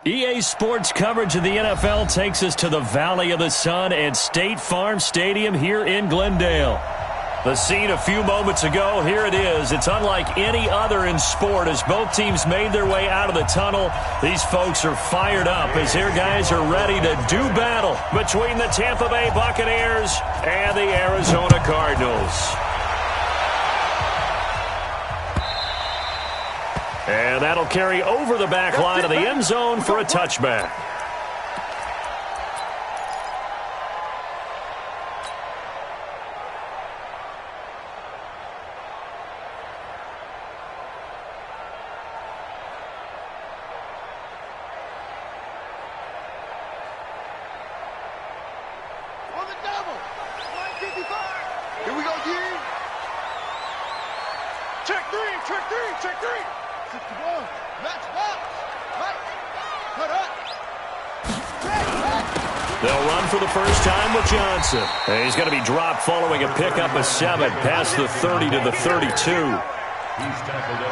EA Sports coverage of the NFL takes us to the Valley of the Sun at State Farm Stadium here in Glendale. The scene a few moments ago, here it is. It's unlike any other in sport as both teams made their way out of the tunnel. These folks are fired up as their guys are ready to do battle between the Tampa Bay Buccaneers and the Arizona Cardinals. And that'll carry over the back line of the end zone for a touchback. On the double. 155. Here we go, G. Check three. 61. Match box. Right. Cut up. They'll run for the first time with Johnson. And he's going to be dropped following a pickup of 7 past the 30 to the 32.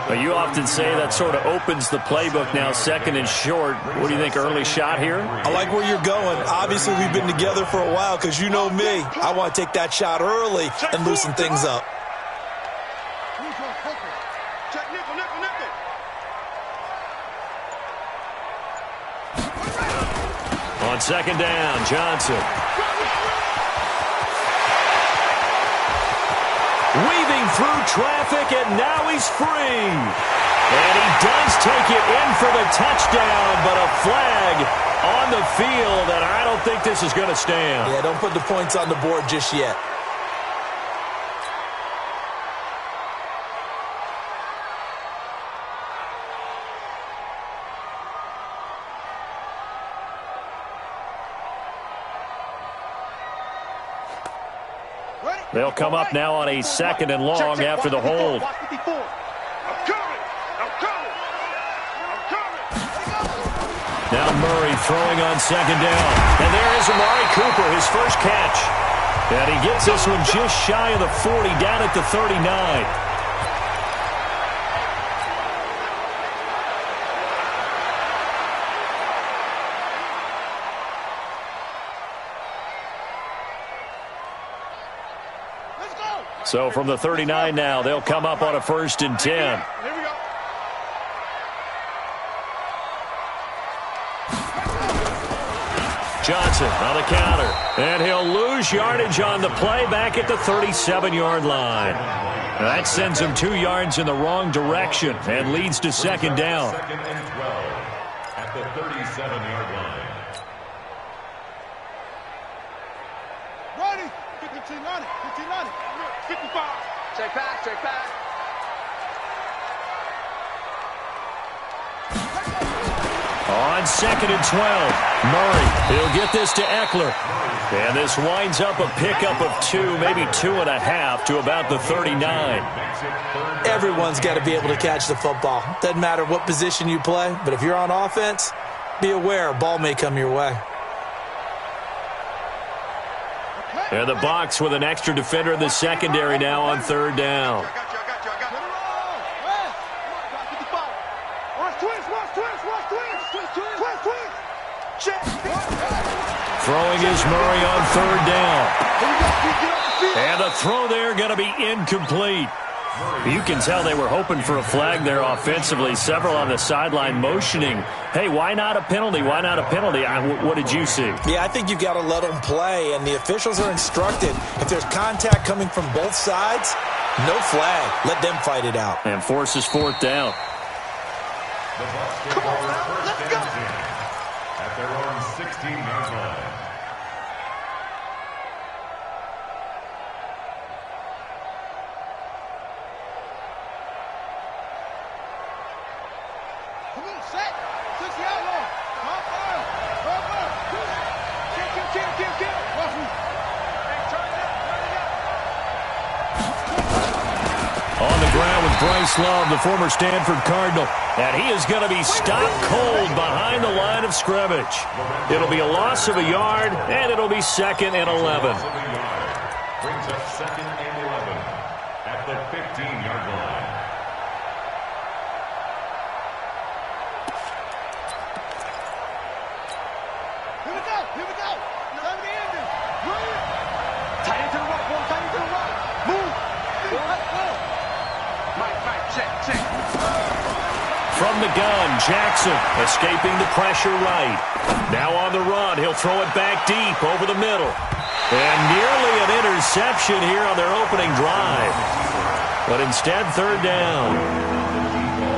But you often say that sort of opens the playbook now, second and short. What do you think, early shot here? I like where you're going. Obviously, we've been together for a while because you know me. I want to take that shot early and loosen things up. On second down, Johnson. Weaving through traffic, and now he's free. And he does take it in for the touchdown, but a flag on the field, and I don't think this is going to stand. Yeah, don't put the points on the board just yet. They'll come up now on a second and long after the hold. Now Murray throwing on second down. And there is Amari Cooper, his first catch. And he gets this one just shy of the 40, down at the 39. So from the 39 now, they'll come up on a 1st and 10. Here we go. Johnson on the counter. And he'll lose yardage on the play back at the 37-yard line. That sends him 2 yards in the wrong direction and leads to second down. Second and 12 at the 37-yard line. Ready. 15-90. 55. Check back. On second and 12, Murray, he'll get this to Eckler. And this winds up a pickup of 2, maybe 2.5 to about the 39. Everyone's got to be able to catch the football. Doesn't matter what position you play, but if you're on offense, be aware a ball may come your way. And the box with an extra defender in the secondary now on 3rd down. I got you. Throwing is Murray on 3rd down. And the throw there going to be incomplete. You can tell they were hoping for a flag there offensively. Several on the sideline motioning, hey, why not a penalty? Why not a penalty? What did you see? Yeah, I think you've got to let them play, and the officials are instructed. If there's contact coming from both sides, no flag. Let them fight it out. And forces 4th down. Come on, now. Let's go. At their own 16-yard line. Come on, set. 6-yard line. Top fire. Kill. Watch me. Hey, turn it up. On the ground with Bryce Love, the former Stanford Cardinal. And he is going to be stopped cold behind the line of scrimmage. It'll be a loss of a yard, and it'll be 2nd and 11. Brings up 2nd and 11 at the 15-yard line. From the gun, Jackson escaping the pressure right. Now on the run, he'll throw it back deep over the middle. And nearly an interception here on their opening drive. But instead, third down.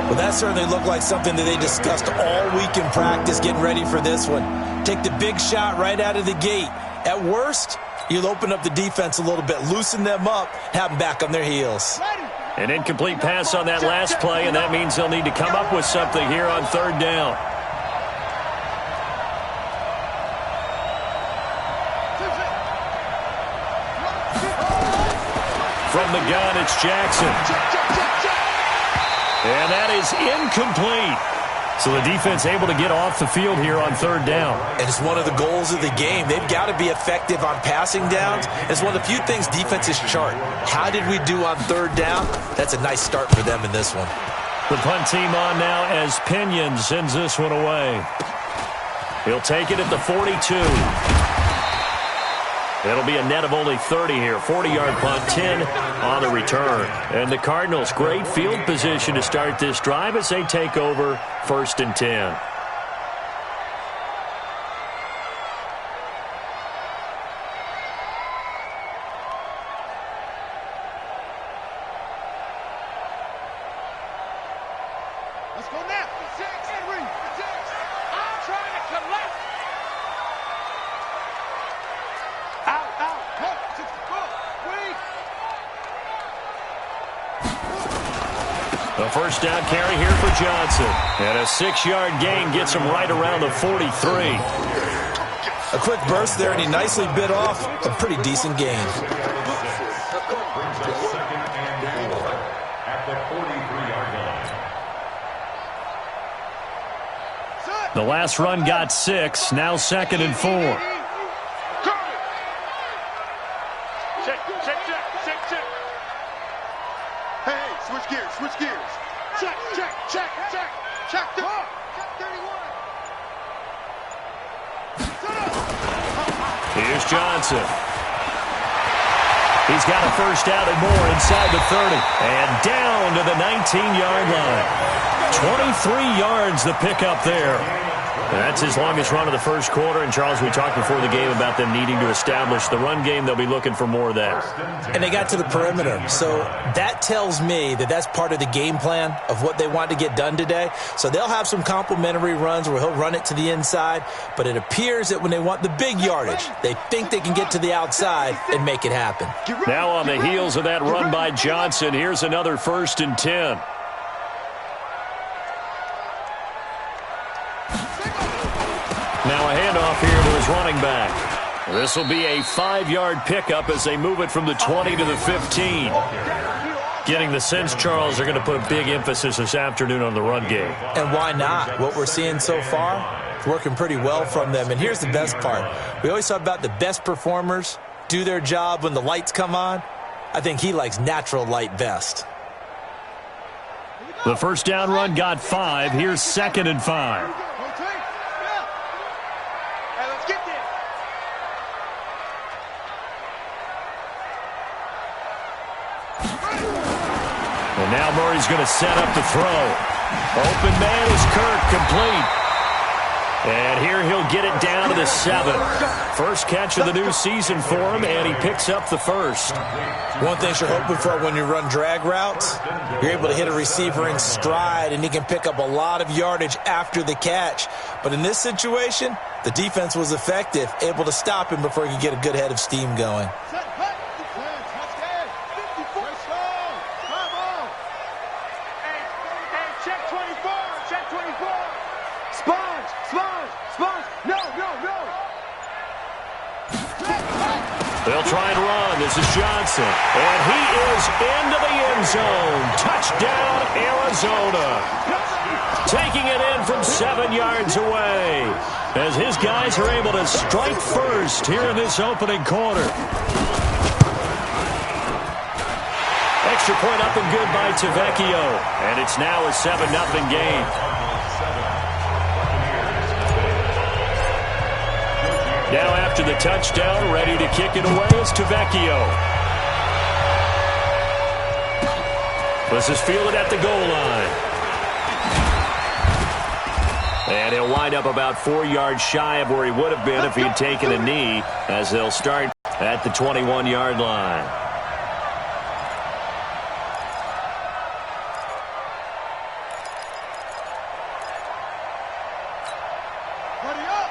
Well, that certainly looked like something that they discussed all week in practice getting ready for this one. Take the big shot right out of the gate. At worst, you'll open up the defense a little bit, loosen them up, have them back on their heels. An incomplete pass on that last play, and that means they'll need to come up with something here on third down. From the gun, it's Jackson. And that is incomplete. So the defense able to get off the field here on third down. And it's one of the goals of the game. They've got to be effective on passing downs. It's one of the few things defenses chart. How did we do on third down? That's a nice start for them in this one. The punt team on now as Pinion sends this one away. He'll take it at the 42. It'll be a net of only 30 here. 40-yard punt, 10 on the return. And the Cardinals, great field position to start this drive as they take over 1st and 10. Let's go now. Henry. I'm trying to collect. A first down carry here for Johnson. And a 6-yard gain gets him right around the 43. A quick burst there, and he nicely bit off a pretty decent gain. At the 43-yard line. The last run got 6. Now 2nd and 4. Check. Hey, switch gears. Check. Check the ball. Check 31. Here's Johnson. He's got a first down and more inside the 30. And down to the 19-yard line. 23 yards the pickup there. That's his longest run of the first quarter. And, Charles, we talked before the game about them needing to establish the run game. They'll be looking for more of that. And they got to the perimeter. So that tells me that that's part of the game plan of what they want to get done today. So they'll have some complementary runs where he'll run it to the inside. But it appears that when they want the big yardage, they think they can get to the outside and make it happen. Now on the heels of that run by Johnson, here's another 1st and 10. Now a handoff here to his running back. This will be a 5-yard pickup as they move it from the 20 to the 15. Getting the sense, Charles, they're going to put a big emphasis this afternoon on the run game. And why not? What we're seeing so far, it's working pretty well from them. And here's the best part. We always talk about the best performers do their job when the lights come on. I think he likes natural light best. The first down run got 5. Here's 2nd and 5. And now Murray's going to set up the throw. Open man is Kirk, complete. And here he'll get it down to the 7. First catch of the new season for him, and he picks up the first. One thing you're hoping for when you run drag routes, you're able to hit a receiver in stride, and he can pick up a lot of yardage after the catch. But in this situation, the defense was effective, able to stop him before he could get a good head of steam going. They'll try and run. This is Johnson. And he is into the end zone. Touchdown, Arizona. Taking it in from 7 yards away. As his guys are able to strike first here in this opening quarter. Extra point up and good by Tavecchio. And it's now a 7-0 game. Now after the touchdown, ready to kick it away is Tavecchio. This is fielded at the goal line. And he'll wind up about 4 yards shy of where he would have been if he'd taken a knee, as they'll start at the 21-yard line.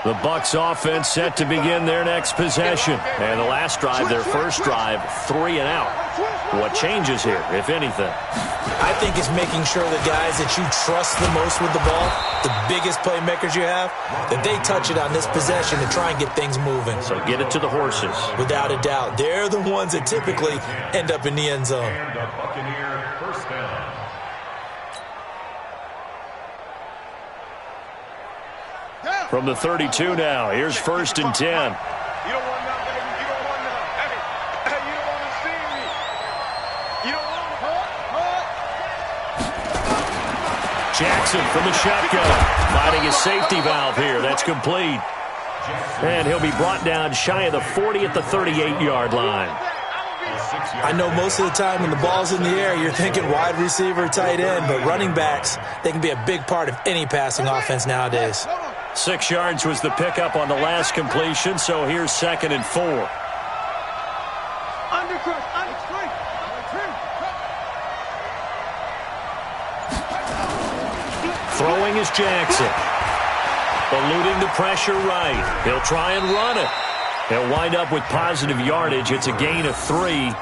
The Bucs offense set to begin their next possession. And the last drive, their first drive, 3 and out. What changes here, if anything? I think it's making sure the guys that you trust the most with the ball, the biggest playmakers you have, that they touch it on this possession to try and get things moving. So get it to the horses. Without a doubt. They're the ones that typically end up in the end zone. And a Buccaneer first down. From the 32 now, here's 1st and 10. You don't want none, baby. You don't want none. Hey, you don't want to see me. You don't want Jackson from the shotgun, finding his safety valve here. That's complete. And he'll be brought down shy of the 40 at the 38-yard line. I know most of the time when the ball's in the air, you're thinking wide receiver, tight end, but running backs, they can be a big part of any passing offense nowadays. 6 yards was the pickup on the last completion, so here's 2nd and 4. Throwing is Jackson. Eluding the pressure right. He'll try and run it. He'll wind up with positive yardage. It's a gain of 3,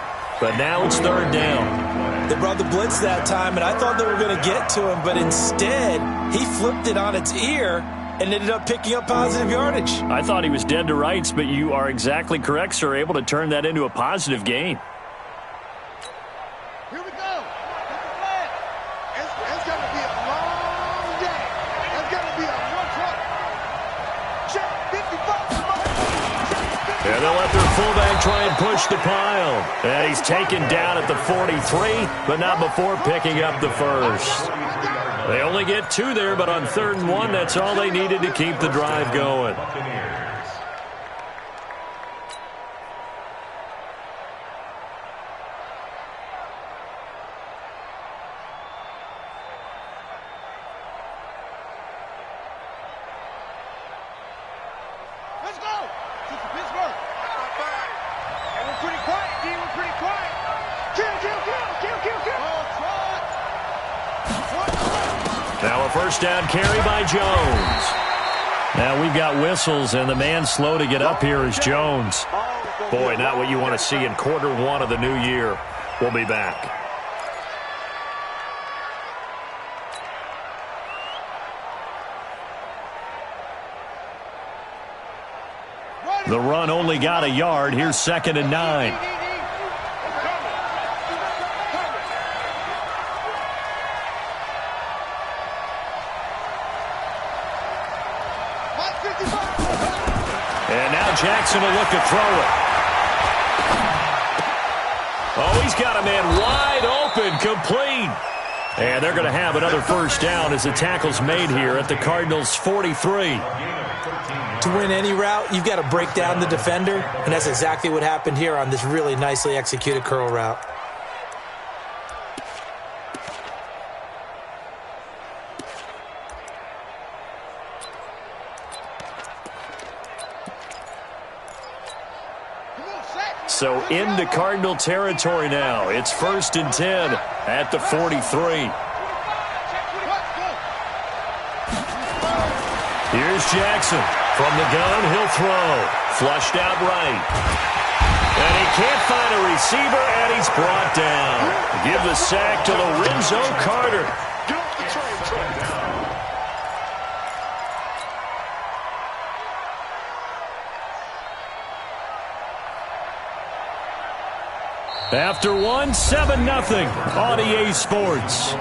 but now it's 3rd down. They brought the blitz that time, and I thought they were going to get to him, but instead, he flipped it on its ear and ended up picking up positive yardage. I thought he was dead to rights, but you are exactly correct, sir. Able to turn that into a positive gain. Here we go. It's going to be a long day. It's going to be a rough run. Check 55. And they'll let their fullback try and push the pile. And he's taken down at the 43, but not before picking up the first. They only get 2 there, but on 3rd and 1, that's all they needed to keep the drive going. Let's go. To Pittsburgh. And we're pretty quiet, D. We're pretty quiet. Kill. Now a first down carry by Jones. Now we've got whistles, and the man slow to get up here is Jones. Boy, not what you want to see in quarter 1 of the new year. We'll be back. The run only got a yard. Here's 2nd and 9. And now Jackson will look to throw it. Oh, he's got a man wide open, complete. And they're going to have another first down as the tackle's made here at the Cardinals' 43. To win any route, you've got to break down the defender, and that's exactly what happened here on this really nicely executed curl route. So into Cardinal territory now. It's 1st and 10 at the 43. Here's Jackson. From the gun, he'll throw. Flushed out right. And he can't find a receiver, and he's brought down. Give the sack to Lorenzo Carter. After 1, 7-0 on EA Sports.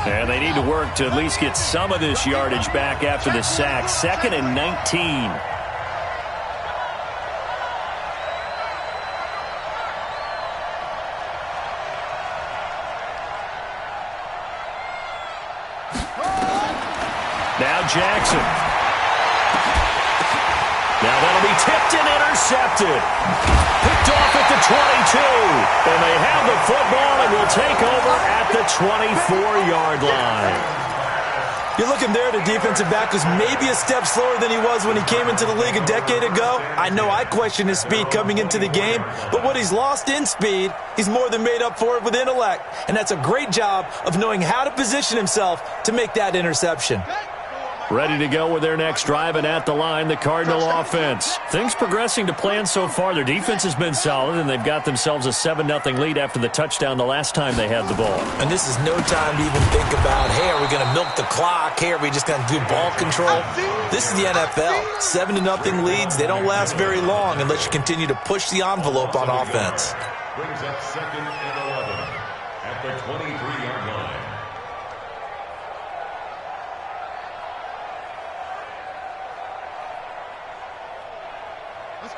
And they need to work to at least get some of this yardage back after the sack. 2nd and 19. Now Jackson Now that'll be tipped and intercepted. Picked off at the 22. And they have the football and will take over at the 24-yard line. You're looking there, the defensive back was maybe a step slower than he was when he came into the league a decade ago. I know I questioned his speed coming into the game, but what he's lost in speed, he's more than made up for it with intellect. And that's a great job of knowing how to position himself to make that interception. Ready to go with their next drive, and at the line, the Cardinal offense. Things progressing to plan so far. Their defense has been solid, and they've got themselves a 7-0 lead after the touchdown the last time they had the ball. And this is no time to even think about, hey, are we going to milk the clock? Hey, are we just going to do ball control? This is the NFL. 7-0 leads, they don't last very long unless you continue to push the envelope on offense. Brings up 2nd and 11 at the 23-yard line.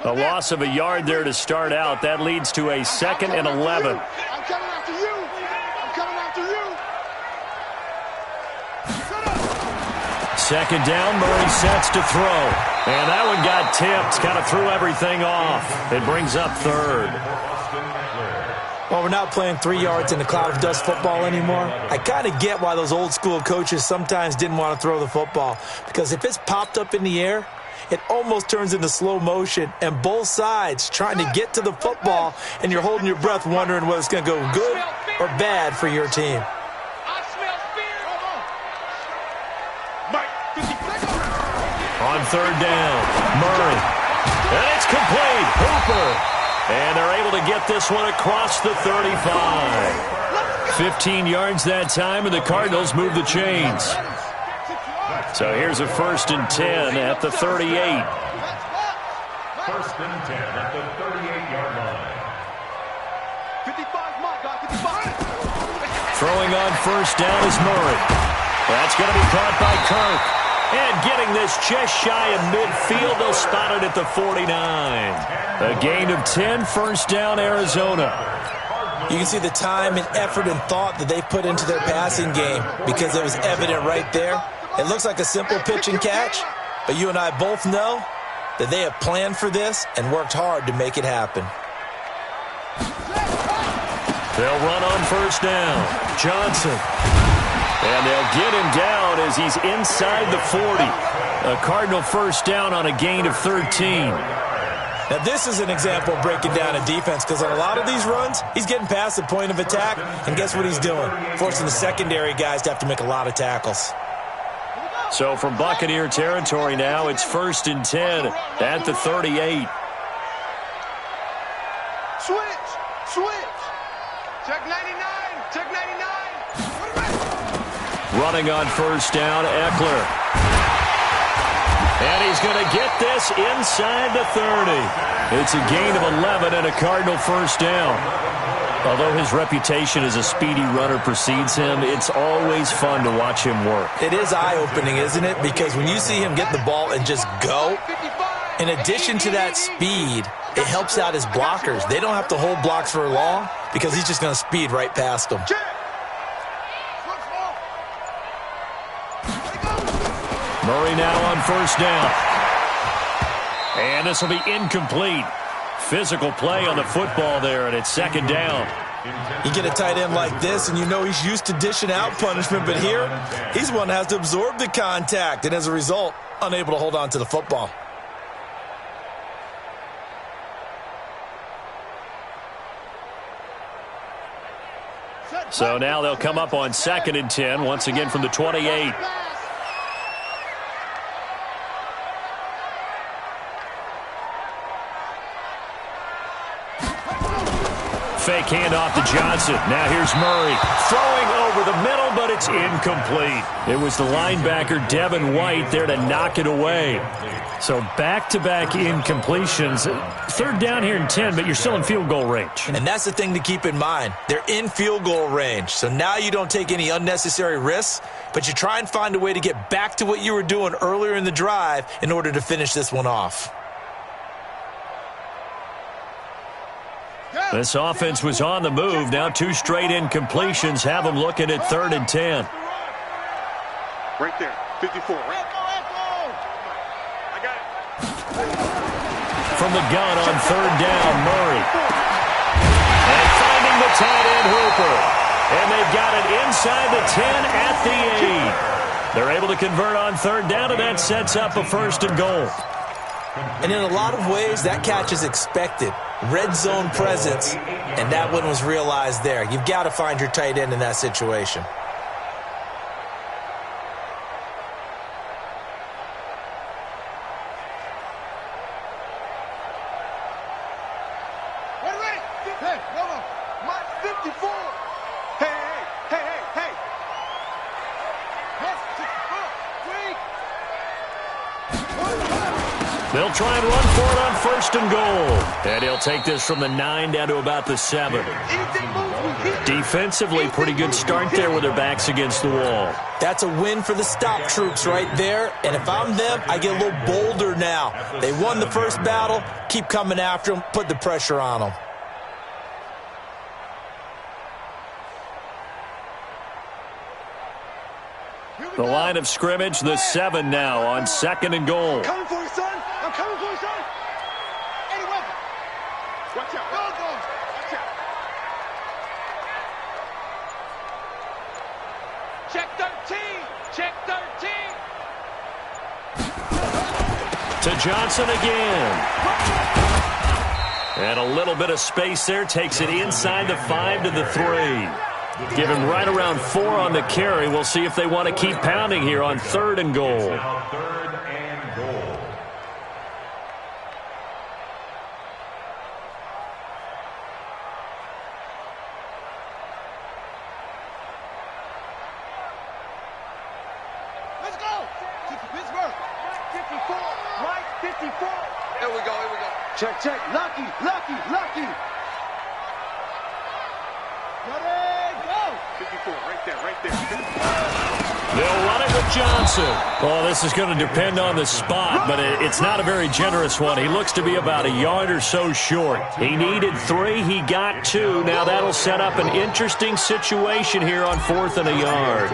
A loss of a yard there to start out. That leads to a 2nd and 11. I'm coming after you. I'm coming after you. Second down, Murray sets to throw. And that one got tipped, kind of threw everything off. It brings up 3rd. Well, we're not playing 3 yards in the cloud of dust football anymore. I kind of get why those old school coaches sometimes didn't want to throw the football. Because if it's popped up in the air, it almost turns into slow motion, and both sides trying to get to the football, and you're holding your breath wondering whether it's going to go good or bad for your team. On 3rd down, Murray. And it's complete. Hooper. And they're able to get this one across the 35. 15 yards that time, and the Cardinals move the chains. So here's a 1st and 10 at the 38. 1st and 10 at the 38-yard line. 55, my God, 55. Throwing on 1st down is Murray. That's going to be caught by Kirk. And getting this just shy of midfield, they'll spot it at the 49. A gain of 10, 1st down, Arizona. You can see the time and effort and thought that they put into their passing game because it was evident right there. It looks like a simple pitch and catch, but you and I both know that they have planned for this and worked hard to make it happen. They'll run on 1st down. Johnson. And they'll get him down as he's inside the 40. A Cardinal 1st down on a gain of 13. Now, this is an example of breaking down a defense because on a lot of these runs, he's getting past the point of attack, and guess what he's doing? Forcing the secondary guys to have to make a lot of tackles. So from Buccaneer territory now, it's 1st and 10 at the 38. Switch. Check 99. Check 99. Running on 1st down, Eckler. And he's going to get this inside the 30. It's a gain of 11 and a Cardinal 1st down. Although his reputation as a speedy runner precedes him, it's always fun to watch him work. It is eye-opening, isn't it? Because when you see him get the ball and just go, in addition to that speed, it helps out his blockers. They don't have to hold blocks for long because he's just going to speed right past them. Murray now on 1st down. And this will be incomplete. Physical play on the football there, and it's 2nd down. You get a tight end like this, and you know he's used to dishing out punishment, but here, he's one that has to absorb the contact, and as a result, unable to hold on to the football. So now they'll come up on 2nd and 10, once again from the 28. Fake handoff to Johnson. Now here's Murray. Throwing over the middle, but it's incomplete. It was the linebacker, Devin White, there to knock it away. So back-to-back incompletions. 3rd down here and 10, but you're still in field goal range. And that's the thing to keep in mind. They're in field goal range. So now you don't take any unnecessary risks, but you try and find a way to get back to what you were doing earlier in the drive in order to finish this one off. This offense was on the move. Now 2 straight incompletions have them looking at 3rd and 10. Right there, 54. from the gun on third down, Murray. And finding the tight end, Hooper. And they've got it inside the 10 at the 8. They're able to convert on third down, and that sets up a first and goal. And in a lot of ways, that catch is expected. Red zone presence, and that one was realized there. You've got to find your tight end in that situation. They'll try and run for it on first and goal. And he'll take this from the 9 down to about the 7. Defensively, pretty good start there with their backs against the wall. That's a win for the stop troops right there. And if I'm them, I get a little bolder now. They won the first battle. Keep coming after them. Put the pressure on them. The line of scrimmage, the 7 now on second and goal. I'm coming for you, son. I'm coming for you, son. Any weapon. Watch out. Go. Watch out. Check 13. Check 13. To Johnson again. And a little bit of space there. Takes it inside the 5 to the 3. Give him right around 4 on the carry. We'll see if they want to keep pounding here on third and goal. Third and goal. Let's go. Keep the Pittsburgh. Mike 54. Mike 54. Here we go. Check. Lucky. Ready, go. 54, right there. They'll run it with Johnson. Oh, this is going to depend on the spot, but it's not a very generous one. He looks to be about a yard or so short. He needed 3. He got 2. Now that'll set up an interesting situation here on 4th and a yard.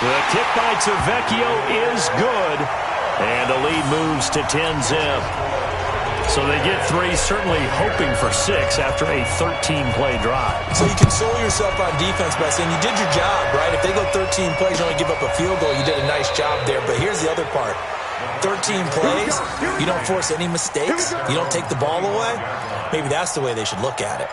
The kick by Tavecchio is good. And the lead moves to 10-zip. So they get 3, certainly hoping for 6 after a 13-play drive. So you console yourself on defense by saying you did your job, right? If they go 13 plays, you only give up a field goal, you did a nice job there. But here's the other part. 13 plays, you don't force any mistakes, you don't take the ball away. Maybe that's the way they should look at it.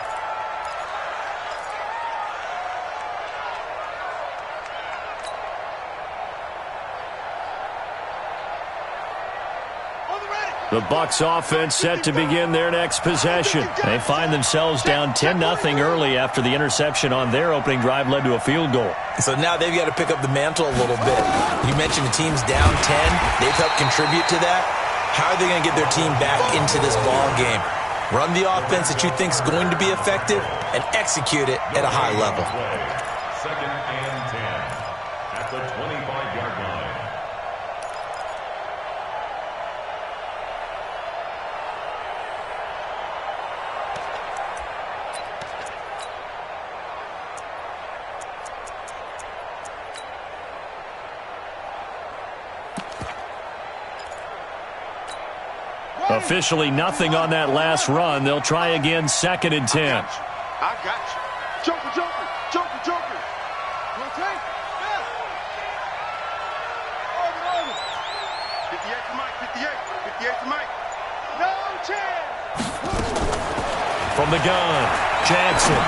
The Bucs offense set to begin their next possession. They find themselves down 10-0 early after the interception on their opening drive led to a field goal. So now they've got to pick up the mantle a little bit. You mentioned the team's down 10. They've helped contribute to that. How are they going to get their team back into this ball game? Run the offense that you think is going to be effective and execute it at a high level. Second and 10 at the 25-yard line. Officially nothing on that last run. They'll try again, second and 10. I got you. Joker. Rotate. Yeah. Over. 58 to Mike. 58 to Mike. No chance. From the gun, Jackson.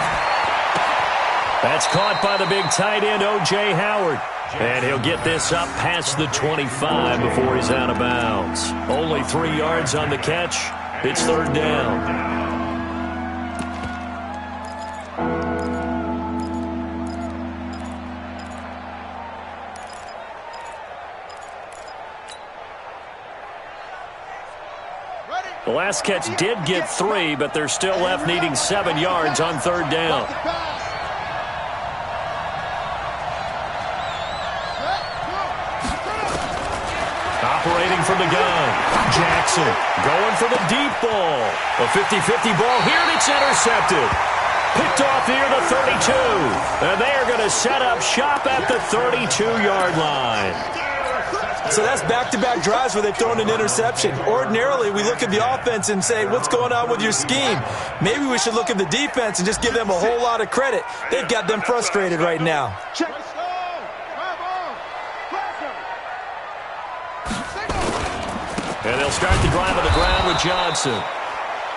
That's caught by the big tight end, O.J. Howard. And he'll get this up past the 25 before he's out of bounds. Only 3 yards on the catch. It's third down. The last catch did get 3, but they're still left needing 7 yards on third down. Operating from the gun, Jackson going for the deep ball. A 50-50 ball here, and it's intercepted. Picked off near the 32. And they are going to set up shop at the 32-yard line. So that's back-to-back drives where they've thrown an interception. Ordinarily, we look at the offense and say, what's going on with your scheme? Maybe we should look at the defense and just give them a whole lot of credit. They've got them frustrated right now. And they'll start the drive on the ground with Johnson.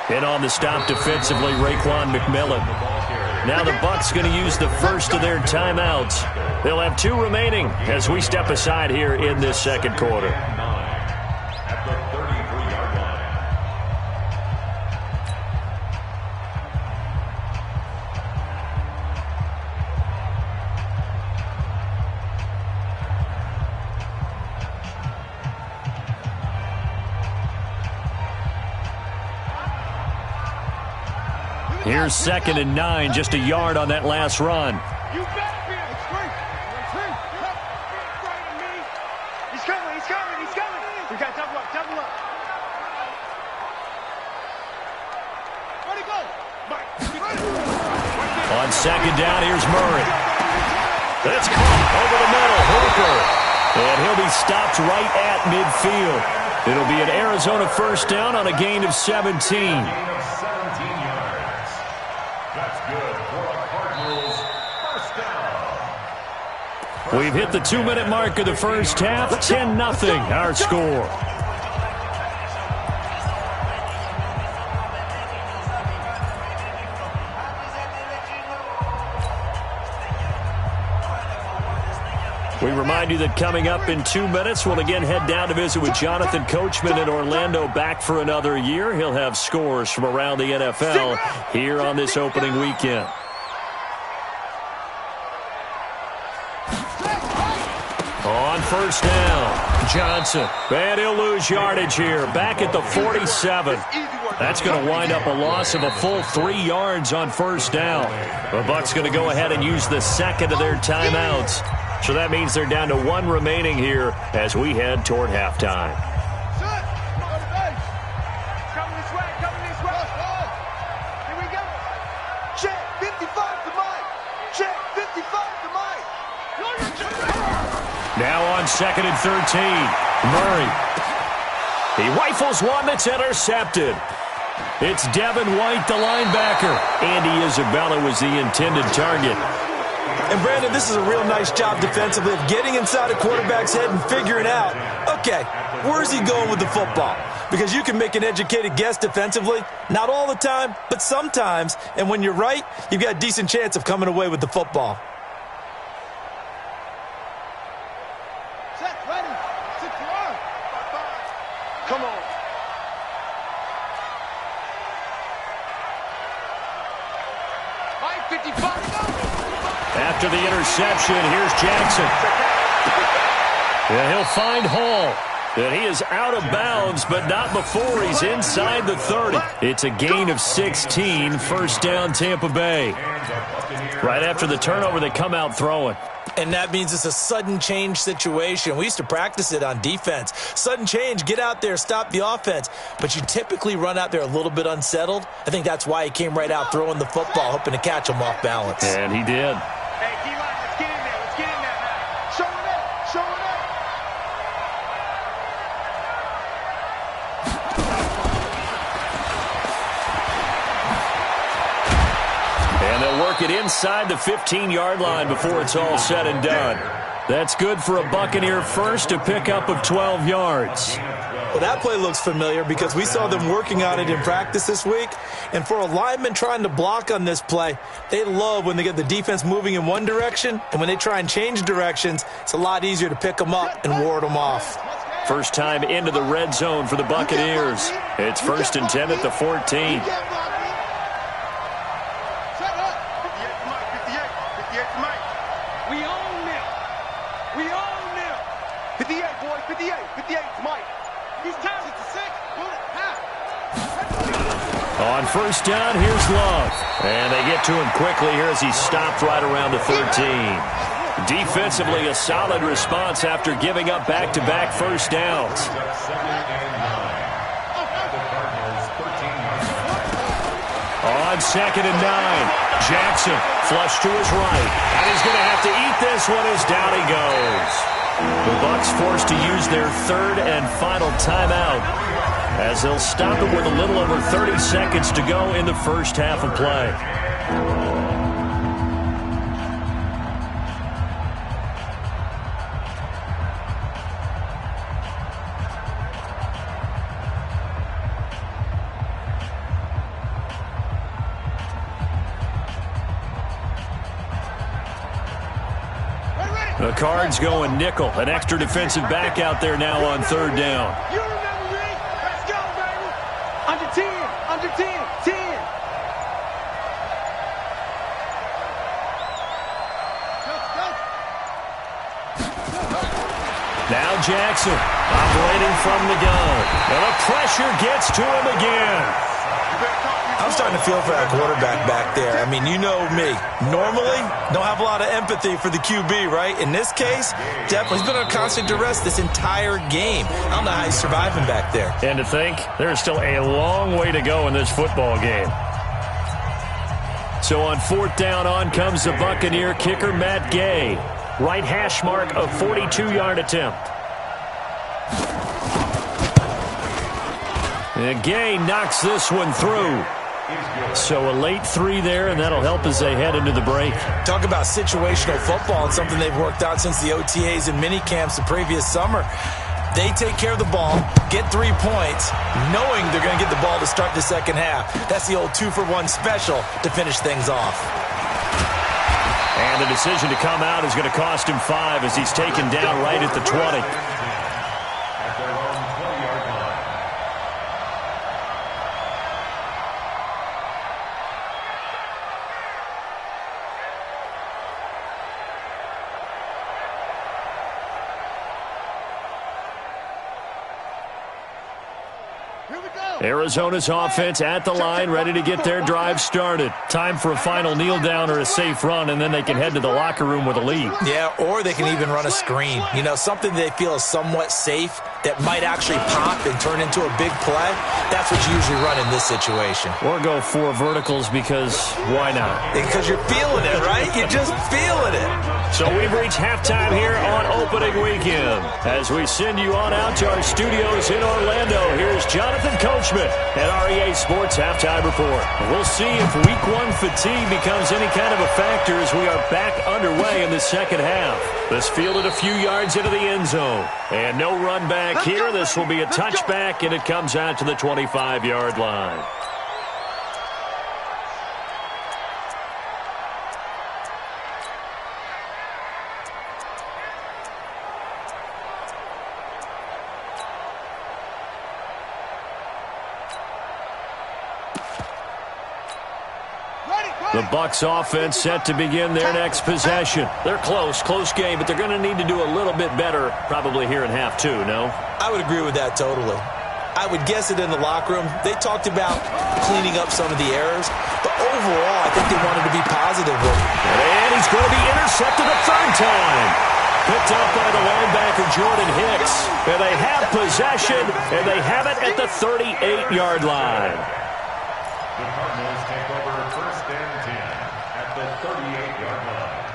And on the stop defensively, Raekwon McMillan. Now the Bucs going to use the first of their timeouts. They'll have 2 remaining as we step aside here in this second quarter. At the 33-yard line. Here's 2nd and 9, just a yard on that last run. You better be a screen. He's coming. We got double up. Where'd he go? On 2nd down, here's Murray. That's caught over the middle. Hooper. And he'll be stopped right at midfield. It'll be an Arizona first down on a gain of 17. That's good for a Cardinals first down. We've hit the 2-minute mark of the first half. 10-0 our score. We remind you that coming up in 2 minutes, we'll again head down to visit with Jonathan Coachman in Orlando, back for another year. He'll have scores from around the NFL here on this opening weekend. On first down, Johnson. And he'll lose yardage here, back at the 47. That's going to wind up a loss of a full 3 yards on first down. The Bucs going to go ahead and use the second of their timeouts. So that means they're down to 1 remaining here as we head toward halftime. Coming this way. Here we go. Check 55 to Mike. Check 55 to Mike. Now on 2nd and 13. Murray. He rifles one that's intercepted. It's Devin White, the linebacker. Andy Isabella was the intended target. And, Brandon, this is a real nice job defensively of getting inside a quarterback's head and figuring out, okay, where's he going with the football? Because you can make an educated guess defensively. Not all the time, but sometimes. And when you're right, you've got a decent chance of coming away with the football. Set, ready. Sit down. Come on. Mike, 55. After the interception, here's Jackson. And he'll find Hall. And he is out of bounds, but not before he's inside the 30. It's a gain of 16, first down Tampa Bay. Right after the turnover, they come out throwing. And that means it's a sudden change situation. We used to practice it on defense. Sudden change, get out there, stop the offense. But you typically run out there a little bit unsettled. I think that's why he came right out throwing the football, hoping to catch him off balance. And he did. Hey, D-line, let's get in there. Let's get in there, man. Show it up. And they'll work it inside the 15-yard line before it's all said and done. That's good for a Buccaneer first, a pickup of 12 yards. Well, that play looks familiar because we saw them working on it in practice this week. And for a lineman trying to block on this play, they love when they get the defense moving in one direction. And when they try and change directions, it's a lot easier to pick them up and ward them off. First time into the red zone for the Buccaneers. It's 1st and 10 at the 14. We own them. 58, boys. 58. 58, Mike. He's time. 66. On first down, here's Love. And they get to him quickly here as he's stopped right around the 13. Defensively, a solid response after giving up back-to-back first downs. On 2nd and 9, Jackson, flush to his right. And he's going to have to eat this one as down he goes. The Bucs forced to use their third and final timeout as they'll stop it with a little over 30 seconds to go in the first half of play. The Cards going nickel. An extra defensive back out there now on third down. You remember me? Let's go, baby. Under 10, under 10, 10. Now Jackson operating from the gun. And the pressure gets to him again. I'm starting to feel for that quarterback back there. I mean, you know me. Normally, don't have a lot of empathy for the QB, right? In this case, definitely. He's been on constant duress this entire game. I don't know how he's surviving back there. And to think, there's still a long way to go in this football game. So on fourth down, on comes the Buccaneer kicker, Matt Gay. Right hash mark, a 42-yard attempt. And Gay knocks this one through. So a late 3 there, and that'll help as they head into the break. Talk about situational football and something they've worked out since the OTAs and mini camps the previous summer. They take care of the ball, get 3 points, knowing they're going to get the ball to start the second half. That's the old 2-for-1 special to finish things off. And the decision to come out is going to cost him 5 as he's taken down right at the 20. Arizona's offense at the line, ready to get their drive started. Time for a final kneel down or a safe run, and then they can head to the locker room with a lead. Yeah, or they can even run a screen. You know, something they feel is somewhat safe that might actually pop and turn into a big play. That's what you usually run in this situation. Or go 4 verticals because why not? Because you're feeling it, right? You're just feeling it. So we've reached halftime here on opening weekend. As we send you on out to our studios in Orlando, here's Jonathan Coachman at REA Sports Halftime Report. We'll see if Week 1 fatigue becomes any kind of a factor as we are back underway in the second half. This fielded a few yards into the end zone. And no run back here. This will be a touchback, and it comes out to the 25-yard line. The Bucs offense set to begin their next possession. They're close game, but they're going to need to do a little bit better probably here in half 2, no? I would agree with that totally. I would guess it in the locker room. They talked about cleaning up some of the errors, but overall, I think they wanted to be positive with it. And he's going to be intercepted a third time. Picked up by the linebacker, Jordan Hicks. And they have possession, and they have it at the 38-yard line. The Cardinals take over first and 10 at the 38-yard line.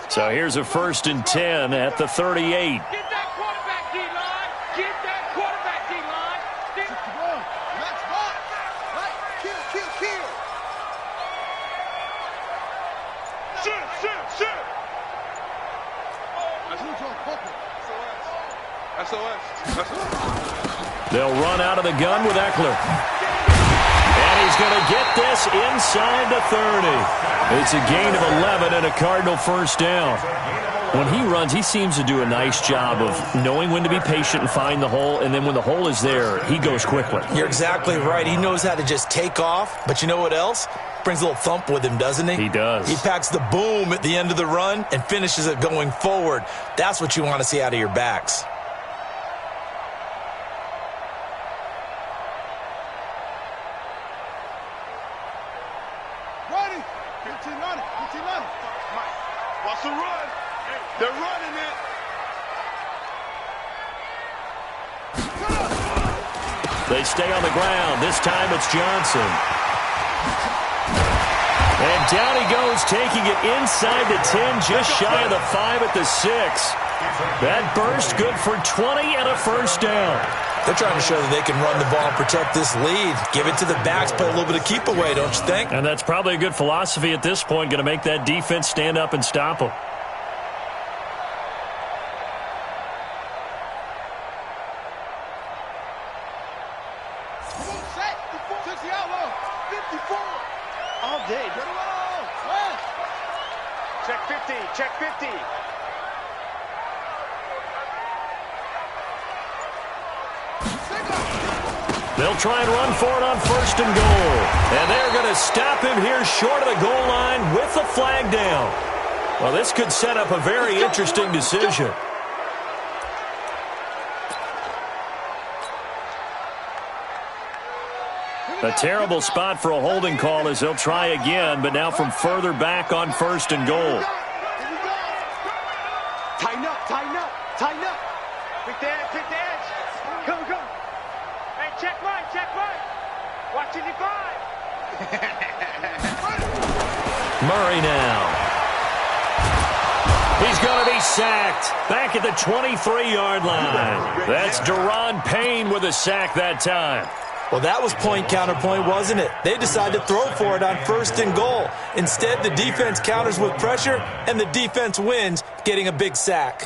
So here's a first and 10 at the 38. Get that quarterback, D-line. Get that quarterback, D-line. Match box. Right. Kill. Shoot. SOS. They'll run out of the gun with Eckler. And he's going to get this inside the 30. It's a gain of 11 and a Cardinal first down. When he runs, he seems to do a nice job of knowing when to be patient and find the hole, and then when the hole is there, he goes quickly. You're exactly right. He knows how to just take off, but you know what else? Brings a little thump with him, doesn't he? He does. He packs the boom at the end of the run and finishes it going forward. That's what you want to see out of your backs. Ready. 15 on it. a run. They're running it. They stay on the ground. This time it's Johnson. And down he goes, taking it inside the 10, just shy of the 5 at the 6. That burst good for 20 and a first down. They're trying to show that they can run the ball and protect this lead. Give it to the backs, play a little bit of keep away, don't you think? And that's probably a good philosophy at this point, going to make that defense stand up and stop them. All day. Check 50. Check 50. They'll try and run for it on first and goal. And they're going to stop him here short of the goal line with the flag down. Well, this could set up a very interesting decision. A terrible spot for a holding call as they'll try again, but now from further back on first and goal. Tighten up, tighten up, tighten up. Pick the edge, pick the edge. Come. Hey, check right. Watch it, 5. Murray now. He's going to be sacked back at the 23-yard line. That's Deron Payne with a sack that time. Well, that was point counterpoint, wasn't it? They decided to throw for it on first and goal. Instead, the defense counters with pressure, and the defense wins, getting a big sack.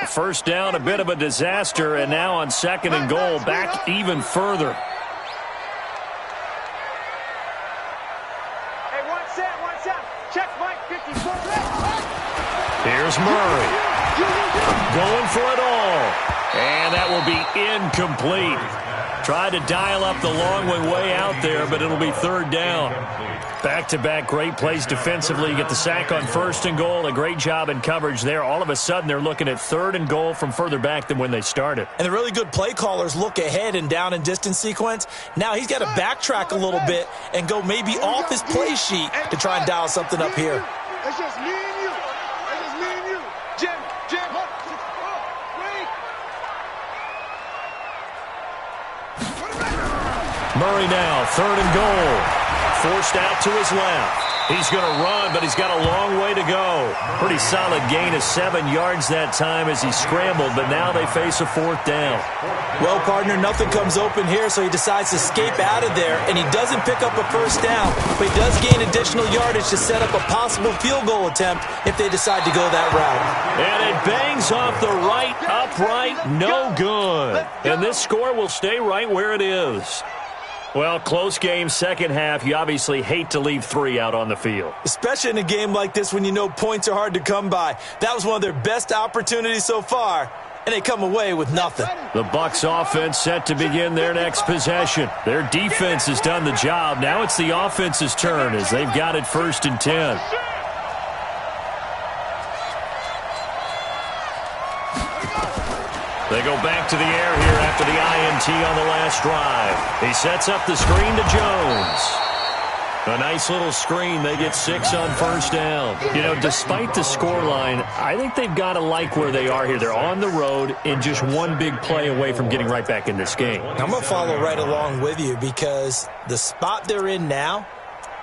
First down, a bit of a disaster, and now on second and goal, back even further. Hey, one set. Check Mike 54. Here's Murray. Going for it all. And that will be incomplete. Tried to dial up the long way out there, but it'll be third down. Back-to-back great plays defensively. You get the sack on first and goal. A great job in coverage there. All of a sudden, they're looking at third and goal from further back than when they started. And the really good play callers look ahead and down and distance sequence. Now he's got to backtrack a little bit and go maybe off his play sheet to try and dial something up here. It's just me and you. Jim. Murray now, third and goal. Forced out to his left. He's going to run, but he's got a long way to go. Pretty solid gain of 7 yards that time as he scrambled, but now they face a fourth down. Well, partner, nothing comes open here, so he decides to escape out of there, and he doesn't pick up a first down, but he does gain additional yardage to set up a possible field goal attempt if they decide to go that route. And it bangs off the right upright, no good. And this score will stay right where it is. Well, close game, second half. You obviously hate to leave 3 out on the field. Especially in a game like this when you know points are hard to come by. That was one of their best opportunities so far, and they come away with nothing. The Bucs offense set to begin their next possession. Their defense has done the job. Now it's the offense's turn as they've got it first and 10. They go back to the air here after the INT on the last drive. He sets up the screen to Jones. A nice little screen. They get 6 on first down. You know, despite the scoreline, I think they've got to like where they are here. They're on the road and just one big play away from getting right back in this game. I'm going to follow right along with you because the spot they're in now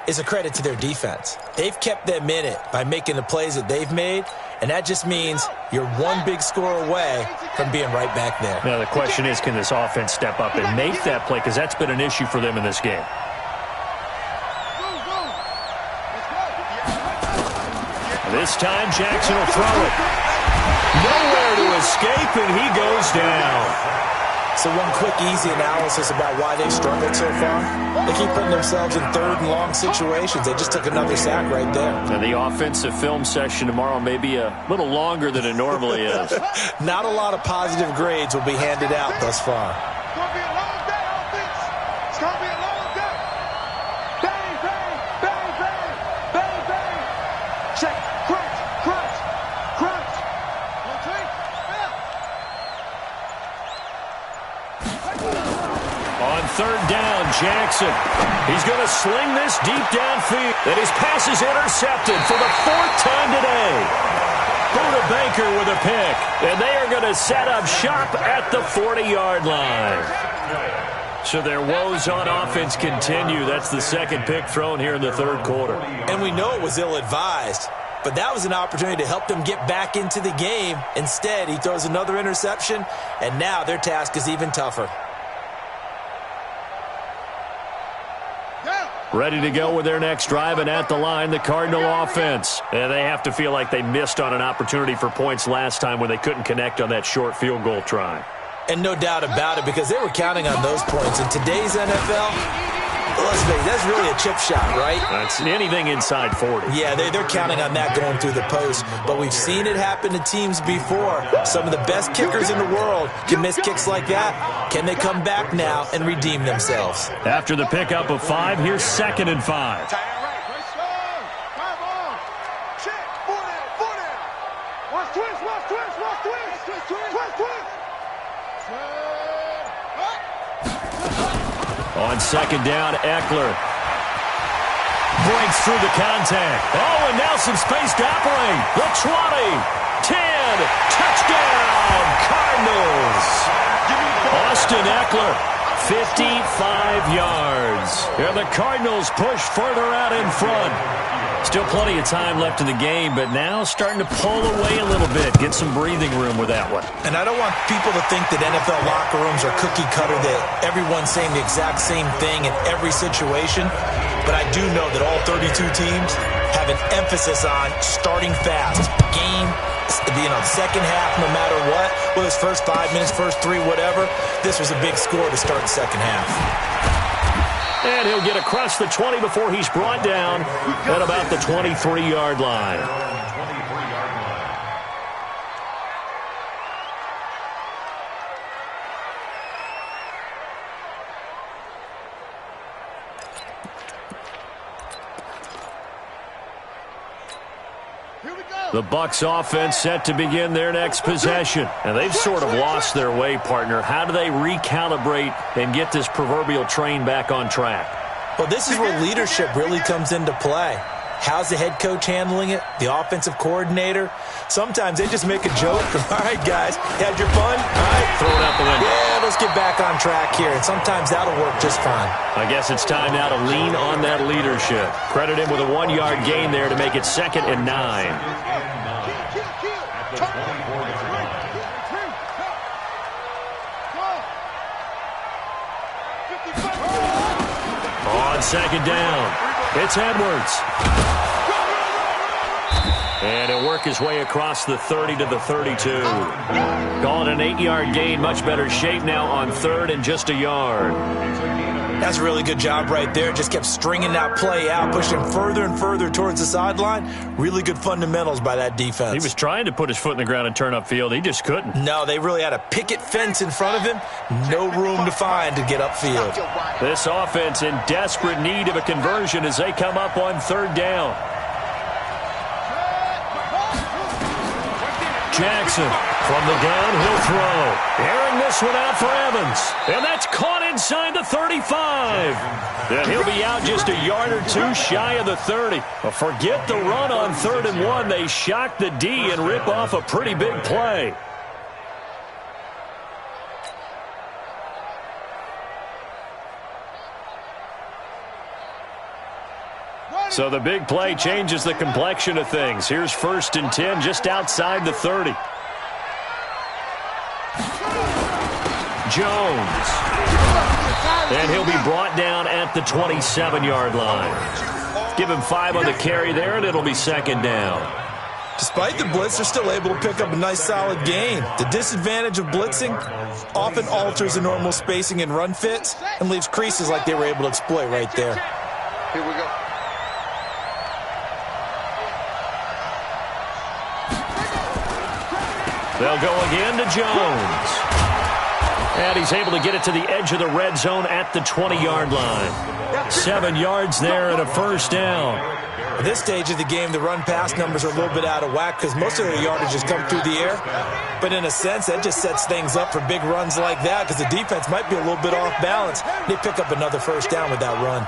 is a credit to their defense. They've kept them in it by making the plays that they've made, and that just means you're one big score away from being right back there. Now, the question is, can this offense step up and make that play? Because that's been an issue for them in this game. This time, Jackson will throw it. Nowhere to escape, and he goes down. So one quick, easy analysis about why they've struggled so far. They keep putting themselves in third and long situations. They just took another sack right there. And the offensive film session tomorrow may be a little longer than it normally is. Not a lot of positive grades will be handed out thus far. It's going to be a long day, offense. It's going to be a long day. Bang, bang, bang, bang, bang, bang. Check, crunch, crunch, crunch. 1, 2, On third down, Jackson. He's going to sling this deep downfield. And his pass is intercepted for the 4th time today. Baker with a pick. And they are going to set up shop at the 40-yard line. So their woes on offense continue. That's the second pick thrown here in the third quarter. And we know it was ill-advised, but that was an opportunity to help them get back into the game. Instead, he throws another interception, and now their task is even tougher. Ready to go with their next drive, and at the line, the Cardinal offense. And they have to feel like they missed on an opportunity for points last time when they couldn't connect on that short field goal try. And no doubt about it, because they were counting on those points. In today's NFL, let's face it, that's really a chip shot, right? That's anything inside 40. Yeah, they're counting on that going through the post. But we've seen it happen to teams before. Some of the best kickers in the world can miss kicks like that. Can they come back now and redeem themselves? After the pickup of 5, here's 2nd and 5. On 2nd down, Eckler breaks through the contact. Oh, and now some space to operate. The 20, 10, touchdown, Cardinals. Austin Eckler, 55 yards. And the Cardinals push further out in front. Still plenty of time left in the game, but now starting to pull away a little bit, get some breathing room with that one. And I don't want people to think that NFL locker rooms are cookie cutter, that everyone's saying the exact same thing in every situation. But I do know that all 32 teams have an emphasis on starting fast. Game, second half, no matter what, whether it's first 5 minutes, first 3, whatever. This was a big score to start the second half. And he'll get across the 20 before he's brought down at about the 23-yard line. The Bucs offense set to begin their next possession. And they've sort of lost their way, partner. How do they recalibrate and get this proverbial train back on track? Well, this is where leadership really comes into play. How's the head coach handling it? The offensive coordinator? Sometimes they just make a joke. All right, guys, you had your fun? All right, throw it out the window. Yeah, let's get back on track here. And sometimes that'll work just fine. I guess it's time now to lean on that leadership. Credit him with a 1-yard gain there to make it 2nd and 9. On 2nd down, it's Edwards. And he'll work his way across the 30 to the 32. Call it an 8-yard gain, much better shape now on 3rd and just a yard. That's a really good job right there. Just kept stringing that play out, pushing further and further towards the sideline. Really good fundamentals by that defense. He was trying to put his foot in the ground and turn upfield. He just couldn't. No, they really had a picket fence in front of him. No room to find to get upfield. This offense in desperate need of a conversion as they come up on 3rd down. Jackson from the gun, he'll throw. Airing this one out for Evans. And that's caught inside the 35. And he'll be out just a yard or two shy of the 30. But forget the run on 3rd and 1. They shock the D and rip off a pretty big play. So the big play changes the complexion of things. Here's 1st and 10 just outside the 30. Jones. And he'll be brought down at the 27-yard line. Give him 5 on the carry there, and it'll be 2nd down. Despite the blitz, they're still able to pick up a nice, solid gain. The disadvantage of blitzing often alters the normal spacing and run fits and leaves creases like they were able to exploit right there. Here we go. They'll go again to Jones. And he's able to get it to the edge of the red zone at the 20-yard line. 7 yards there and a 1st down. At this stage of the game, the run-pass numbers are a little bit out of whack because most of their yardage has come through the air. But in a sense, that just sets things up for big runs like that because the defense might be a little bit off balance. They pick up another 1st down with that run.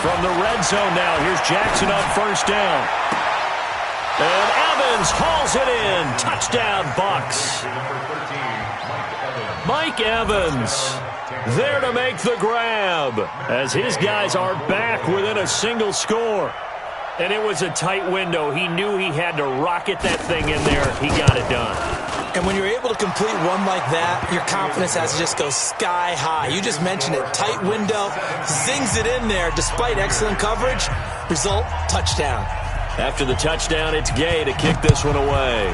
From the red zone now, here's Jackson on first down. And Evans hauls it in. Touchdown, Bucs. Mike Evans there to make the grab as his guys are back within a single score. And it was a tight window. He knew he had to rocket that thing in there. He got it done. And when you're able to complete one like that, your confidence has to just go sky high. You just mentioned it. Tight window, zings it in there despite excellent coverage. Result, touchdown. After the touchdown, it's Gay to kick this one away.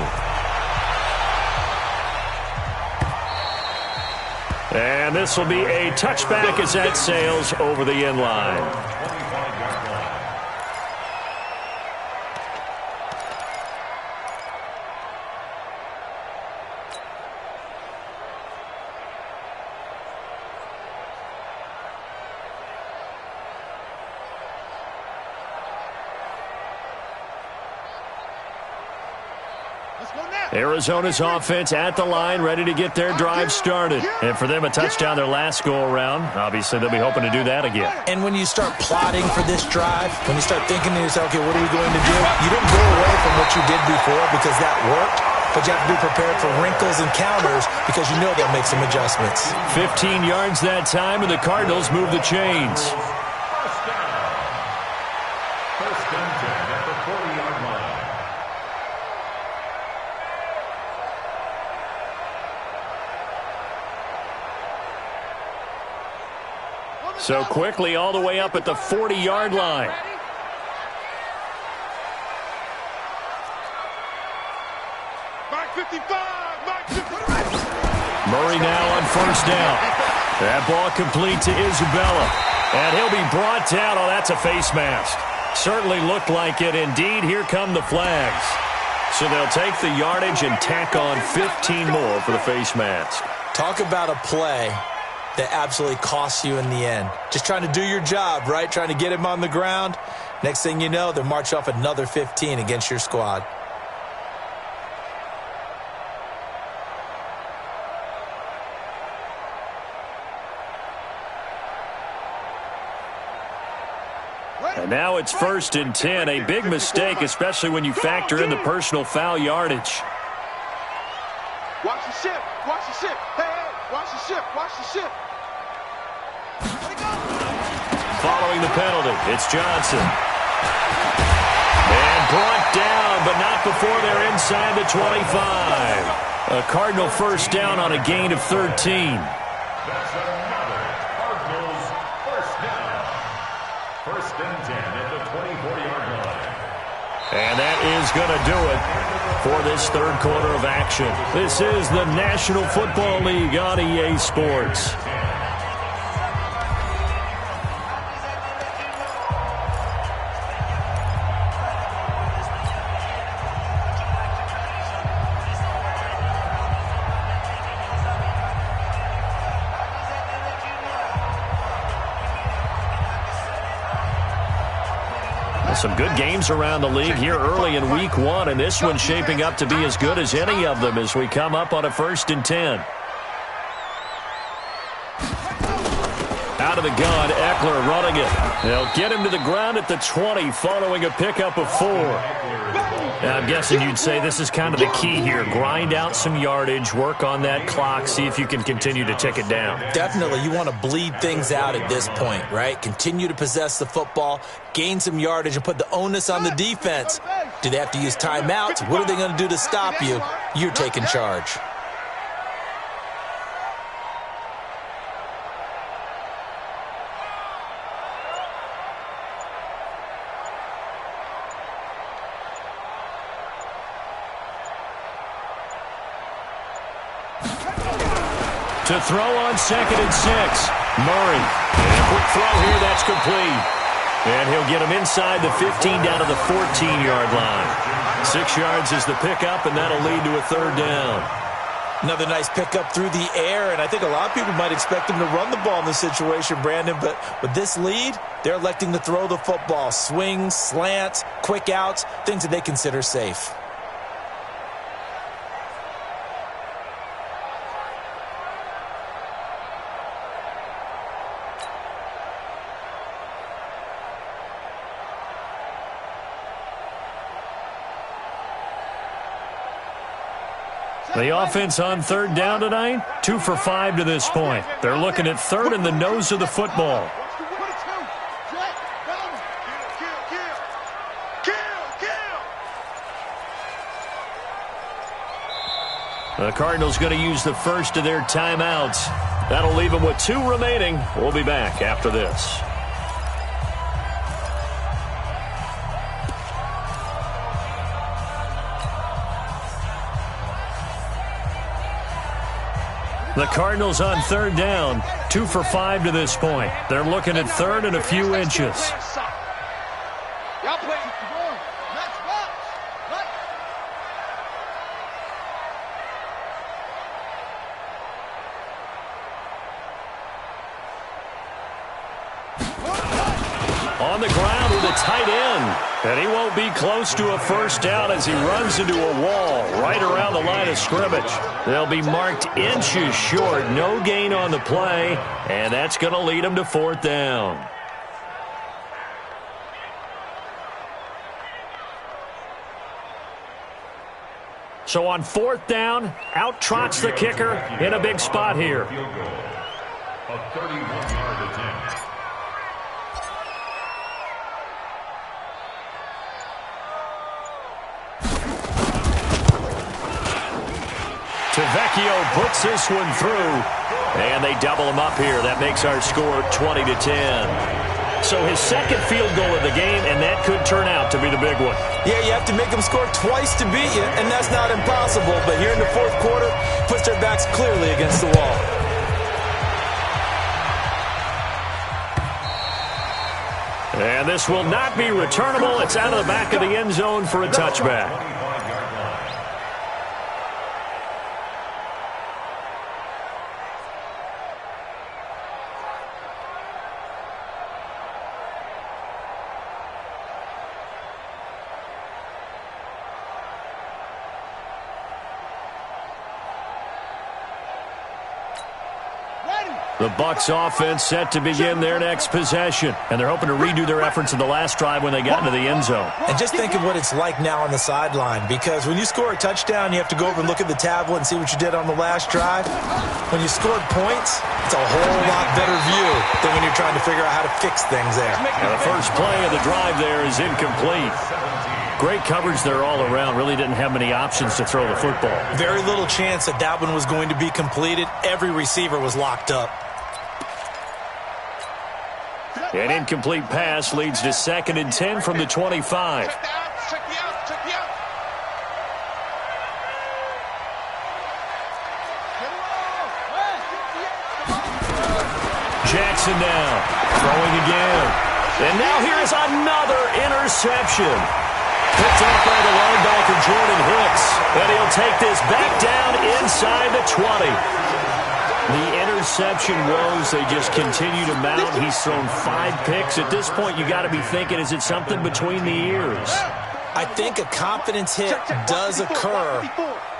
And this will be a touchback as that sails over the end line. Arizona's offense at the line, ready to get their drive started. And for them, a touchdown their last go-around. Obviously, they'll be hoping to do that again. And when you start plotting for this drive, when you start thinking to yourself, okay, what are we going to do? You don't go away from what you did before because that worked, but you have to be prepared for wrinkles and counters because you know they'll make some adjustments. 15 yards that time, and the Cardinals move the chains. First and 10 at the 40-yard line. So quickly all the way up at the 40-yard line. Murray now on first down. That ball complete to Isabella. And he'll be brought down. Oh, that's a face mask. Certainly looked like it. Indeed, here come the flags. So they'll take the yardage and tack on 15 more for the face mask. Talk about a play that absolutely costs you in the end. Just trying to do your job, right? Trying to get him on the ground. Next thing you know, they'll march off another 15 against your squad. And now it's first and 10. A big mistake, especially when you factor in the personal foul yardage. Watch the ship. Watch the ship. Hey, hey, watch the ship. Watch the ship. Following the penalty, it's Johnson. And brought down, but not before they're inside the 25. A Cardinal first down on a gain of 13. That's another Cardinals first down. First and 10 at the 24-yard line. And that is going to do it for this third quarter of action. This is the National Football League on EA Sports. Some good games around the league here early in week one, and this one's shaping up to be as good as any of them as we come up on a first and 10. Out of the gun, Eckler running it. They'll get him to the ground at the 20 following a pickup of 4. Now, I'm guessing you'd say this is kind of the key here. Grind out some yardage, work on that clock, see if you can continue to tick it down. Definitely, you want to bleed things out at this point, right? Continue to possess the football, gain some yardage, and put the onus on the defense. Do they have to use timeouts? What are they going to do to stop you? You're taking charge. To throw on second and 6. Murray. And a quick throw here, that's complete. And he'll get him inside the 15 down to the 14-yard line. 6 yards is the pickup, and that'll lead to a third down. Another nice pickup through the air, and I think a lot of people might expect him to run the ball in this situation, Brandon, but with this lead, they're electing to throw the football. Swings, slants, quick outs, things that they consider safe. The offense on third down tonight, 2 for 5 to this point. They're looking at third in the nose of the football. The Cardinals going to use the first of their timeouts. That'll leave them with 2 remaining. We'll be back after this. The Cardinals on third down, 2 for 5 to this point. They're looking at third and a few inches. On the ground with a tight end. And he won't be close to a first down as he runs into a wall right around the line of scrimmage. They'll be marked inches short. No gain on the play. And that's going to lead them to fourth down. So on fourth down, out trots the kicker in a big spot here. A 31-yard attempt. Vecchio puts this one through, and they double him up here. That makes our score 20-10. So his second field goal of the game, and that could turn out to be the big one. Yeah, you have to make them score twice to beat you, and that's not impossible. But here in the fourth quarter, puts their backs clearly against the wall. And this will not be returnable. It's out of the back of the end zone for a touchback. The Bucs offense set to begin their next possession. And they're hoping to redo their efforts in the last drive when they got into the end zone. And just think of what it's like now on the sideline, because when you score a touchdown, you have to go over and look at the tablet and see what you did on the last drive. When you scored points, it's a whole lot better view than when you're trying to figure out how to fix things there. And the first play of the drive there is incomplete. Great coverage there all around. Really didn't have many options to throw the football. Very little chance that that one was going to be completed. Every receiver was locked up. An incomplete pass leads to 2nd and 10 from the 25. Jackson now, throwing again. And now here's another interception. Picked up by the linebacker Jordan Hicks. And he'll take this back down inside the 20. The interception woes, they just continue to mount. He's thrown 5 picks. At this point, you got to be thinking, is it something between the ears? I think a confidence hit does occur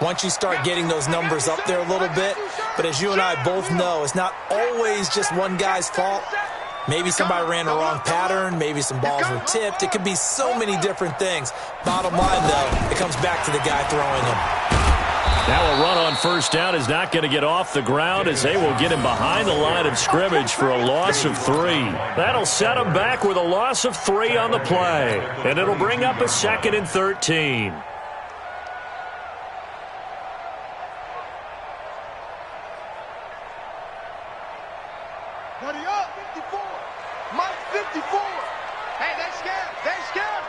once you start getting those numbers up there a little bit. But as you and I both know, it's not always just one guy's fault. Maybe somebody ran the wrong pattern. Maybe some balls were tipped. It could be so many different things. Bottom line, though, it comes back to the guy throwing them. Now a run on first down is not going to get off the ground as they will get him behind the line of scrimmage for a loss of 3. That'll set him back with a loss of 3 on the play. And it'll bring up a 2nd and 13. Buddy up, 54. Mike 54. Hey, they scared. They scared.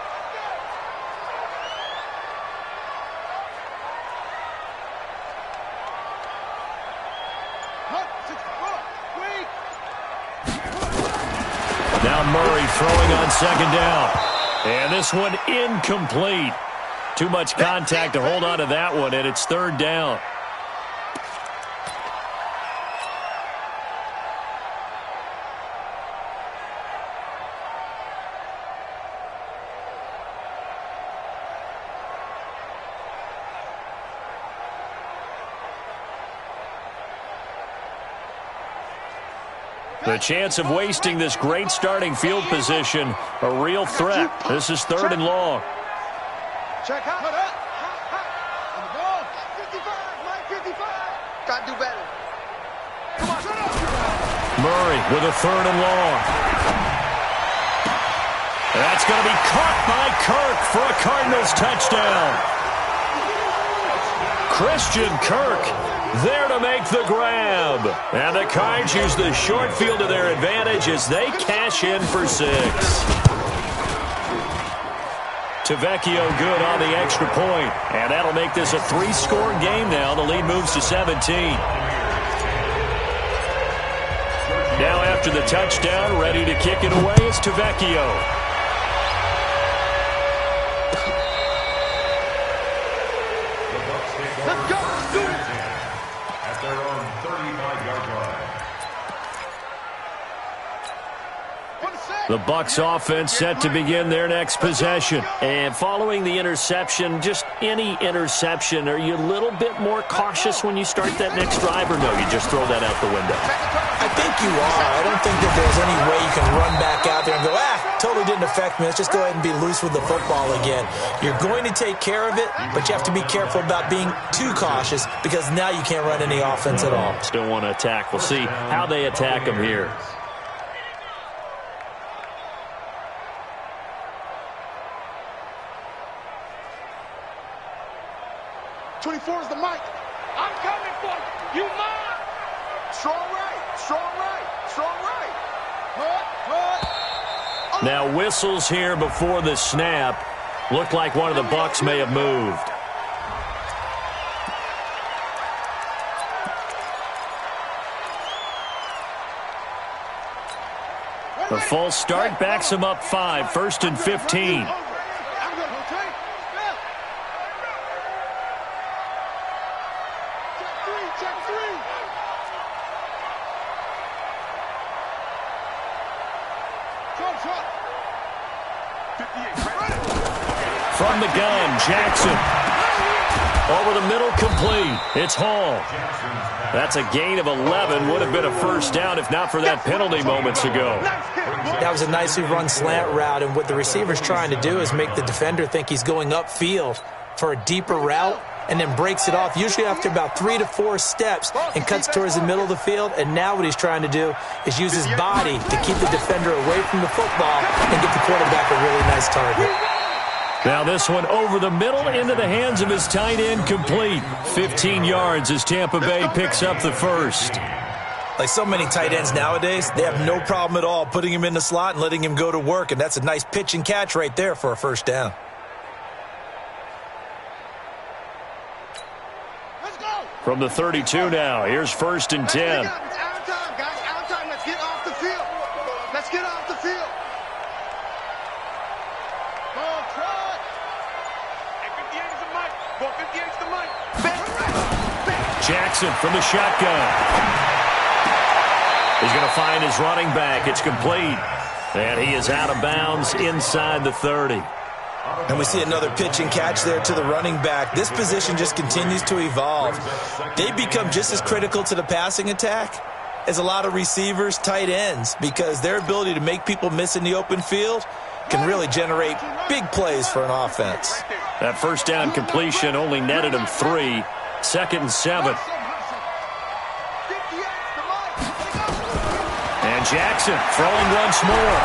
Now Murray throwing on 2nd down. And this one incomplete. Too much contact to hold on to that one, and it's 3rd down. The chance of wasting this great starting field position, a real threat. This is 3rd and long. Check out. On the ball. 55, Mike. Try to do better. Come on, shut up. Murray with a 3rd and long. That's going to be caught by Kirk for a Cardinals touchdown. Christian Kirk there to make the grab. And the Cards use the short field to their advantage as they cash in for 6. Tavecchio good on the extra point. And that'll make this a 3-score game now. The lead moves to 17. Now after the touchdown, ready to kick it away is Tavecchio. Let's go. Let's do it. At their own 35-yard line. The Bucs offense set to begin their next possession. And following the interception, just any interception, are you a little bit more cautious when you start that next drive, or no, you just throw that out the window? I think you are. I don't think that there's any way you can run back out there and go, totally didn't affect me. Let's just go ahead and be loose with the football again. You're going to take care of it, but you have to be careful about being too cautious because now you can't run any offense at all. Still want to attack. We'll see how they attack them here. '24 is the mic. I'm coming for you. You mine. Strong right. Strong right. Strong right. Good. Now whistles here before the snap. Looked like one of the Bucs may have moved. The false start backs him up 5. 1st and 15. From the gun, Jackson. Over the middle, complete. It's Hall. That's a gain of 11. Would have been a first down if not for that penalty moments ago. That was a nicely run slant route, and what the receiver's trying to do is make the defender think he's going upfield for a deeper route, and then breaks it off, usually after about 3 to 4 steps, and cuts towards the middle of the field. And now what he's trying to do is use his body to keep the defender away from the football and get the quarterback a really nice target. Now this one over the middle into the hands of his tight end, complete. 15 yards as Tampa Bay picks up the first. Like so many tight ends nowadays, they have no problem at all putting him in the slot and letting him go to work, and that's a nice pitch and catch right there for a first down. From the 32 now, here's 1st and 10. Out of time, guys. Out of time. Let's get off the field. Let's get off the field. Ball try. Hey, 58 is the mic. Ball 58 is the mic. Jackson from the shotgun. He's going to find his running back. It's complete. And he is out of bounds inside the 30. And we see another pitch and catch there to the running back. This position just continues to evolve. They become just as critical to the passing attack as a lot of receivers, tight ends, because their ability to make people miss in the open field can really generate big plays for an offense. That first down completion only netted him 3. 2nd and 7. And Jackson throwing once more.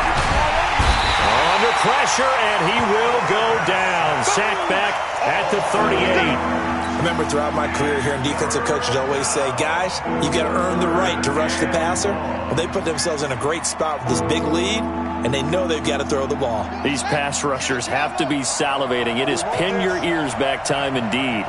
Under pressure, and he will go down. Sacked back at the 38. I remember throughout my career hearing defensive coaches always say, guys, you got to earn the right to rush the passer. Well, they put themselves in a great spot with this big lead, and they know they've got to throw the ball. These pass rushers have to be salivating. It is pin your ears back time indeed.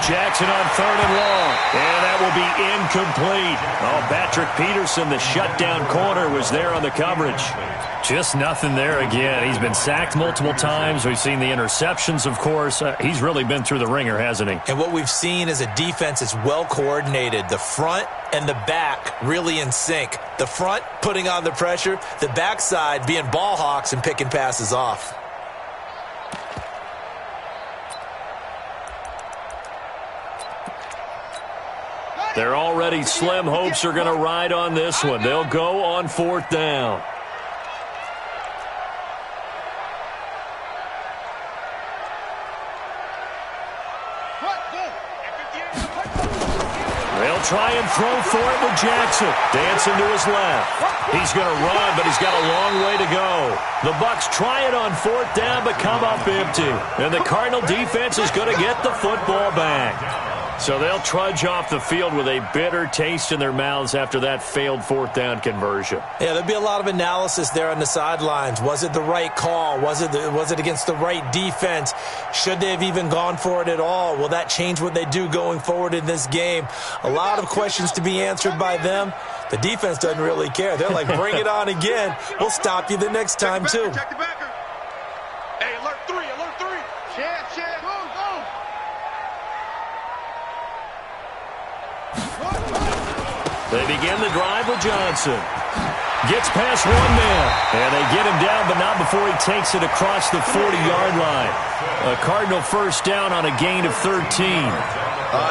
Jackson on 3rd and long. And that will be incomplete. Oh, Patrick Peterson, the shutdown corner, was there on the coverage. Just nothing there again. He's been sacked multiple times. We've seen the interceptions, of course. He's really been through the ringer, hasn't he? And what we've seen is a defense that's well coordinated. The front and the back really in sync. The front putting on the pressure. The backside being ball hawks and picking passes off. Their already slim hopes are going to ride on this one. They'll go on 4th down. They'll try and throw for it with Jackson. Dancing to his left. He's going to run, but he's got a long way to go. The Bucs try it on 4th down, but come up empty. And the Cardinal defense is going to get the football back. So they'll trudge off the field with a bitter taste in their mouths after that failed 4th down conversion. Yeah, there'll be a lot of analysis there on the sidelines. Was it the right call? Was it against the right defense? Should they have even gone for it at all? Will that change what they do going forward in this game? A lot of questions to be answered by them. The defense doesn't really care. They're like, bring it on again. We'll stop you the next time, too. Check the backer. Hey, alert 3, alert 3. Check, go. They begin the drive with Johnson. Gets past one man. And they get him down, but not before he takes it across the 40-yard line. A Cardinal first down on a gain of 13.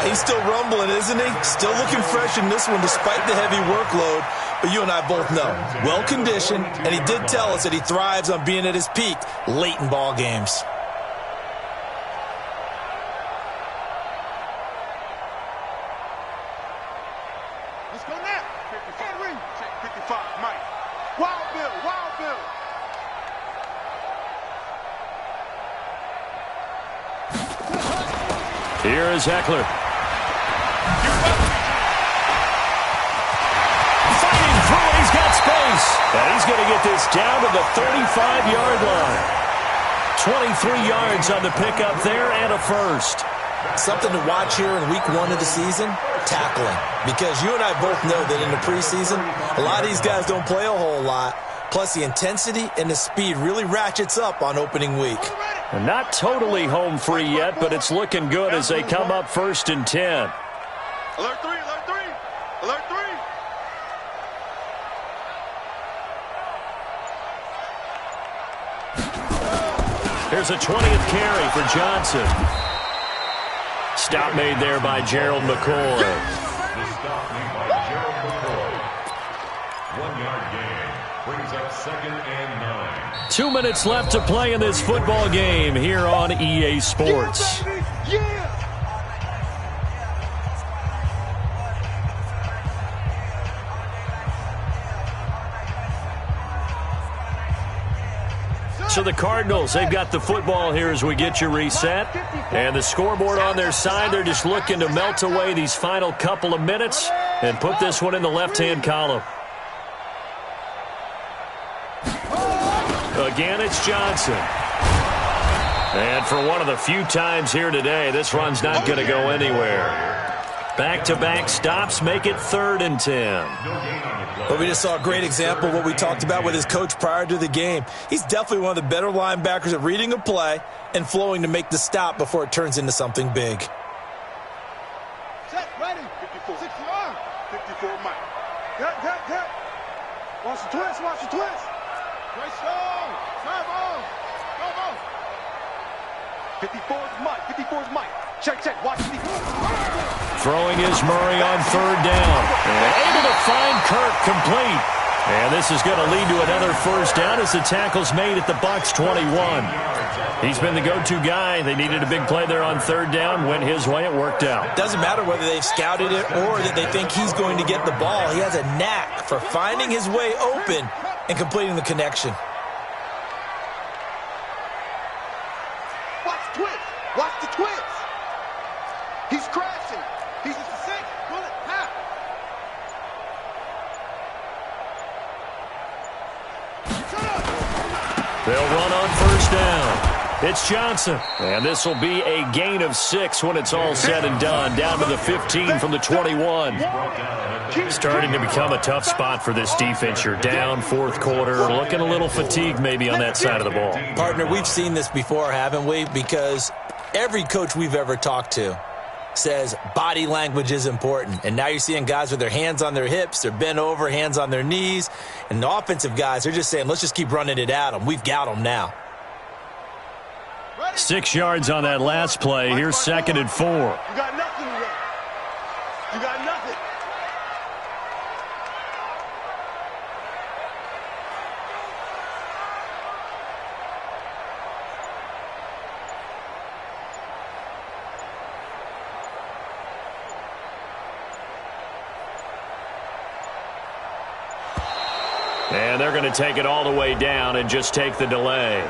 He's still rumbling, isn't he? Still looking fresh in this one despite the heavy workload. But you and I both know, well-conditioned, and he did tell us that he thrives on being at his peak late in ball games. Let's go now. 55, Mike. Wild Bill. Here is Eckler. Fighting through it. He's got space. And he's going to get this down to the 35-yard line. 23 yards on the pickup there and a first. Something to watch here in week 1 of the season, tackling. Because you and I both know that in the preseason, a lot of these guys don't play a whole lot. Plus, the intensity and the speed really ratchets up on opening week. And not totally home free yet, but it's looking good as they come up 1st and 10. Alert 3, alert 3. Alert 3. Here's a 20th carry for Johnson. Stop made there by Gerald McCoy. The stop made by Gerald McCoy. 1-yard gain brings up 2nd and 9. 2 minutes left to play in this football game here on EA Sports. So the Cardinals, they've got the football here as we get you reset. And the scoreboard on their side, they're just looking to melt away these final couple of minutes and put this one in the left-hand column. Again, it's Johnson. And for one of the few times here today, this run's not going to go anywhere. Back-to-back stops make it 3rd and 10. But we just saw a great example of what we talked about with his coach prior to the game. He's definitely one of the better linebackers at reading a play and flowing to make the stop before it turns into something big. Set, ready. 54. 54, Mike. Cut. Watch the twist. Great show. Serve on. Go. 54 is Mike. Check. Watch the Throwing is Murray on 3rd down. And able to find Kirk complete. And this is going to lead to another first down as the tackle's made at the Bucs 21. He's been the go-to guy. They needed a big play there on 3rd down. Went his way. It worked out. Doesn't matter whether they've scouted it or that they think he's going to get the ball. He has a knack for finding his way open and completing the connection. Watch the twist. He's crashing. He's just a 6. Bullet. Half. They'll run on 1st down. It's Johnson. And this will be a gain of 6 when it's all said and done. Down to the 15 from the 21. Starting to become a tough spot for this defense. You're down 4th quarter. Looking a little fatigued maybe on that side of the ball. Partner, we've seen this before, haven't we? Because every coach we've ever talked to says body language is important. And now you're seeing guys with their hands on their hips, they're bent over, hands on their knees. And the offensive guys, they're just saying, let's just keep running it at them. We've got them now. 6 yards on that last play. Here's 2nd and 4. You got nothing today. You got nothing. And they're going to take it all the way down and just take the delay.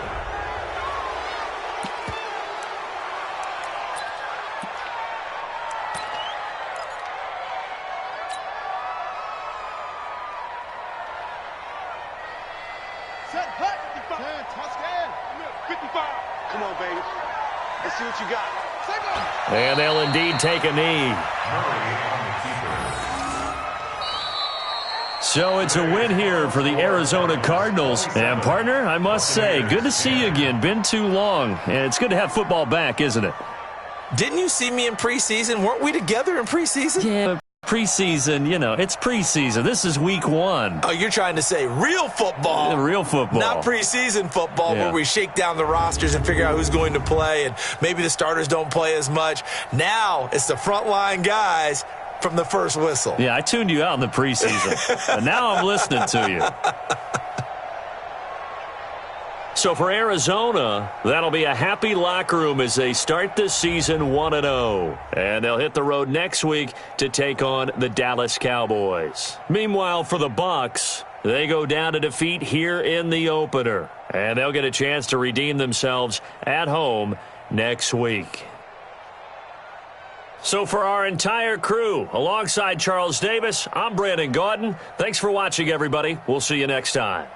Set, hut, 55. 10, touchdown. 55. Come on, baby. Let's see what you got. And they'll indeed take a knee. So it's a win here for the Arizona Cardinals. And, partner, I must say, good to see you again. Been too long. And it's good to have football back, isn't it? Didn't you see me in preseason? Weren't we together in preseason? Yeah, preseason, you know, it's preseason. This is week 1. Oh, you're trying to say real football. Yeah, real football. Not preseason football where we shake down the rosters and figure out who's going to play, and maybe the starters don't play as much. Now it's the frontline guys from the first whistle. Yeah, I tuned you out in the preseason. And now I'm listening to you. So for Arizona, that'll be a happy locker room as they start this season 1-0. And they'll hit the road next week to take on the Dallas Cowboys. Meanwhile, for the Bucs, they go down to defeat here in the opener. And they'll get a chance to redeem themselves at home next week. So for our entire crew, alongside Charles Davis, I'm Brandon Gaudin. Thanks for watching, everybody. We'll see you next time.